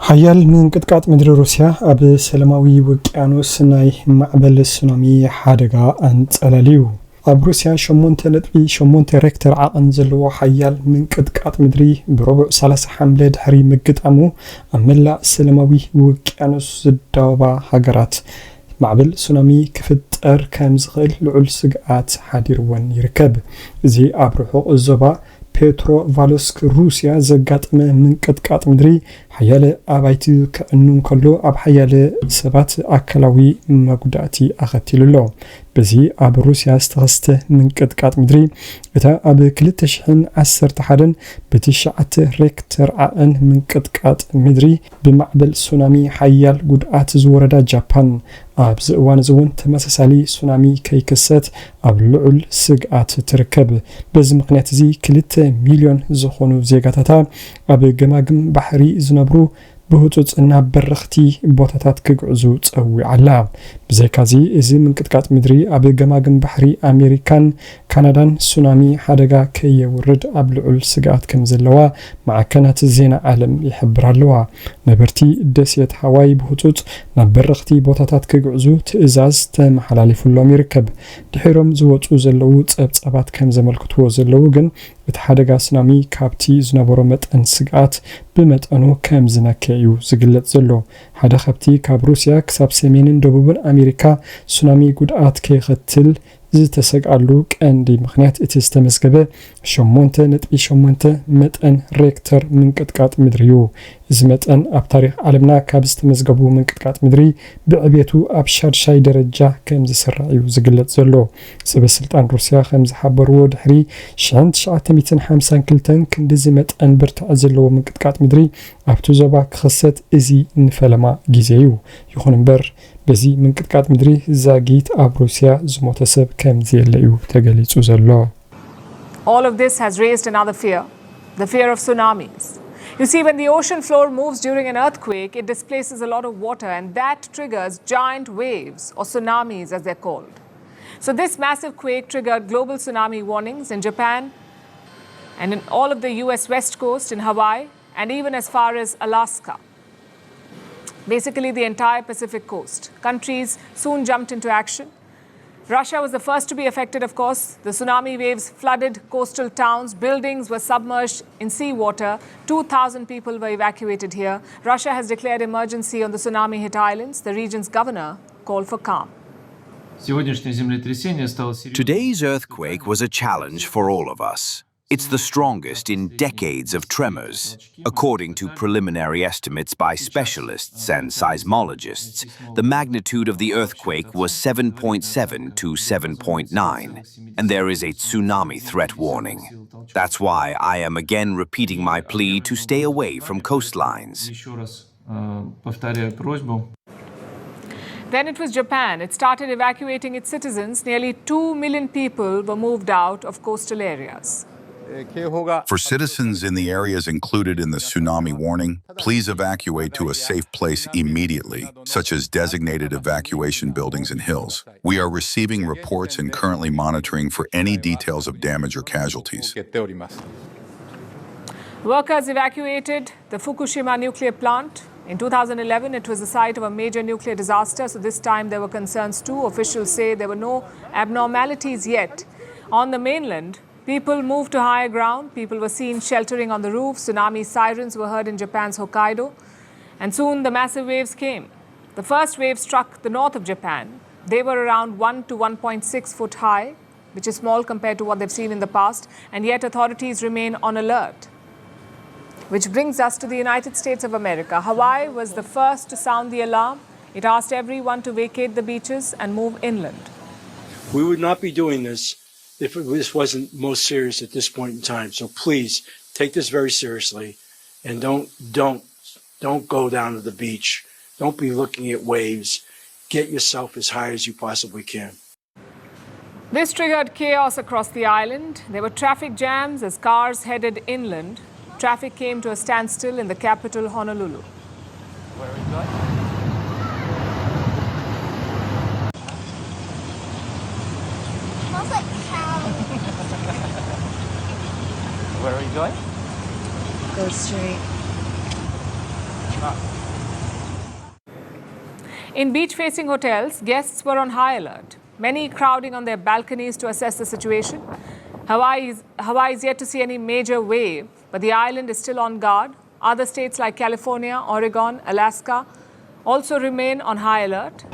ሃያል ምንቅጥቃጥ ምድሪ ሩስያ ኣብ ሰላማዊ ውቅያኖስ ናይ ማዕበል ሱናሚ ሓደጋ ንጸላሉ ኣብ ሩስያ 8.8 ሬክተር ዓቕን ዘለዎ ሃያል ምንቅጥቃጥ ምድሪ ብረቡዕ 30 ሓምለ ድሕሪ ምግጣሙ ኣብ መላእ ሰላማዊ ውቅያኖስ ዝዳወባ ሃገራት ማዕበል ሱናሚ ክፍጠር ከም ዝኽእል ልዑል ስግኣት ሓዲርወን ይርከብ። እዚ ኣብ ርሑቕ ዞባ ፔትሮቫሎስክ ሩስያ ዘጋጥመ ምንቅጥቃጥ ምድሪ ሃያለ ኣባይቲ ከእኑ ከሎ ኣብ ሃያለ ሰባት ኣካላዊ መጉዳእቲ ኣኸቲሉሎ። በዚ ኣብ ሩስያ ዝተኸስተ ምንቅጥቃጥ ምድሪ እታ ኣብ 2011 ብ9 ሬክተር ዓቐን ምንቅጥቃጥ ምድሪ ብማዕበል ሱናሚ ሃያል ጉድኣት ዝወረዳ ጃፓን ኣብ እዋን እውን ተመሳሳሊ ሱናሚ ከይክሰት ኣብ ልዑል ስግኣት ትርከብ። በዚ ምክንያት እዚ 2 ሚልዮን ዝኾኑ ዜጋታታ ኣብ ገማግም ባሕሪ ዝነብሩ ብህፁፅ ናብ በረኽቲ ቦታታት ክግዕዙ ፀዊዓላ። ብዘይካዚ እዚ ምንቅጥቃጥ ምድሪ ኣብ ገማግም ባሕሪ ኣሜሪካን ካናዳን ሱናሚ ሓደጋ ከየውርድ ኣብ ልዑል ስግኣት ከም ዘለዋ ማዕከናት ዜና ዓለም ይሕብር ኣለዋ። ነበርቲ ደሴት ሃዋይ ብህፁፅ ናብ በረኽቲ ቦታታት ክግዕዙ ትእዛዝ ተመሓላሊፉሎም ይርከብ። ድሒሮም ዝወፁ ዘለው ፀብፀባት ከም ዘመልክትዎ ዘለው ግን እቲ ሓደጋ ሱናሚ ካብቲ ዝነበሮ መጠን ስግኣት ብመጠኑ ከም ዝነከዩ ዝግለጽ ዘሎ። ሓደ ካብቲ ካብ ሩስያ ክሳብ ሰሜንን ደቡብን ኣሜሪካ ሱናሚ ጉድኣት ከይኸትል ዝተሰግኣሉ ቀንዲ ምክንያት እቲ ዝተመዝገበ 8.8 መጠን ሬክተር ምንቅጥቃጥ ምድሪ እዩ። እዚ መጠን ኣብ ታሪክ ዓለምና ካብ ዝተመዝገቡ ምንቅጥቃጥ ምድሪ ብዕብየቱ ኣብ ሻድሻይ ደረጃ ከም ዝስራዕ እዩ ዝግለጽ ዘሎ። ሰበስልጣን ሩስያ ከም ዝሓበርዎ ድሕሪ 1952 ክንዲ መጠን ብርትዕ ዘለዎ ምንቅጥቃጥ ምድሪ ኣብቲ ዞባ ክኸሰት እዚ ንፈለማ ግዜ እዩ። ይኹን እምበር በዚ ምንቅጥቃጥ ምድሪ ዛጊት ኣብ ሩስያ ዝሞተ ሰብ ከም ዘየለ እዩ ተገሊጹ ዘሎ። All of this has raised another fear, the fear of tsunamis. You see, when the ocean floor moves during an earthquake, it displaces a lot of water, and that triggers giant waves, or tsunamis as they're called. So this massive quake triggered global tsunami warnings in Japan and in all of the US West Coast, in Hawaii, and even as far as Alaska. Basically the entire Pacific coast. Countries soon jumped into action. Russia was the first to be affected, of course. The tsunami waves flooded coastal towns. Buildings were submerged in seawater. 2,000 people were evacuated here. Russia has declared emergency on the tsunami-hit islands. The region's governor called for calm. Today's earthquake was a challenge for all of us. It's the strongest in decades of tremors. According to preliminary estimates by specialists and seismologists, the magnitude of the earthquake was 7.7 to 7.9, and there is a tsunami threat warning. That's why I am again repeating my plea to stay away from coastlines. Then it was Japan. It started evacuating its citizens. Nearly 2 million people were moved out of coastal areas. For citizens in the areas included in the tsunami warning, please evacuate to a safe place immediately, such as designated evacuation buildings and hills. We are receiving reports and currently monitoring for any details of damage or casualties. Workers evacuated the Fukushima nuclear plant. In 2011, it was the site of a major nuclear disaster, so this time there were concerns too. Officials say there were no abnormalities yet. On the mainland, people moved to higher ground. People were seen sheltering on the roofs. Tsunami sirens were heard in Japan's Hokkaido. And soon the massive waves came. The first wave struck the north of Japan. They were around 1 to 1.6 foot high, which is small compared to what they've seen in the past. And yet authorities remain on alert. Which brings us to the United States of America. Hawaii was the first to sound the alarm. It asked everyone to vacate the beaches and move inland. We would not be doing this if this wasn't most serious at this point in time. So please take this very seriously and don't go down to the beach. Don't be looking at waves. Get yourself as high as you possibly can. This triggered chaos across the island. There were traffic jams as cars headed inland. Traffic came to a standstill in the capital, Honolulu. Where are we going? Smells like cow. Where are we going? Go straight. Ah. In beach-facing hotels, guests were on high alert, many crowding on their balconies to assess the situation. Hawaii is yet to see any major wave, but the island is still on guard. Other states like California, Oregon, Alaska also remain on high alert.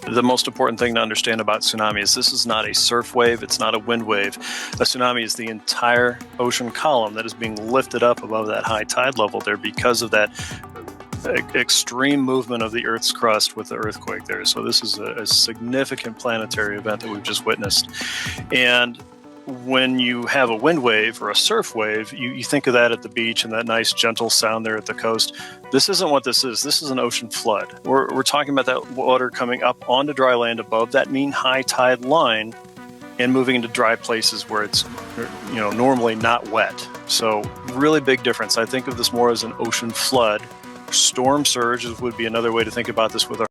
The most important thing to understand about tsunami is this is not a surf wave, it's not a wind wave. A tsunami is the entire ocean column that is being lifted up above that high tide level there because of that extreme movement of the Earth's crust with the earthquake there. So this is a significant planetary event that we've just witnessed. And when you have a wind wave or a surf wave, you think of that at the beach and that nice gentle sound there at the coast. This isn't what this is. This is an ocean flood. We're talking about that water coming up onto dry land above that mean high tide line and moving into dry places where it's normally not wet. So really big difference. I think of this more as an ocean flood. Storm surge would be another way to think about this with our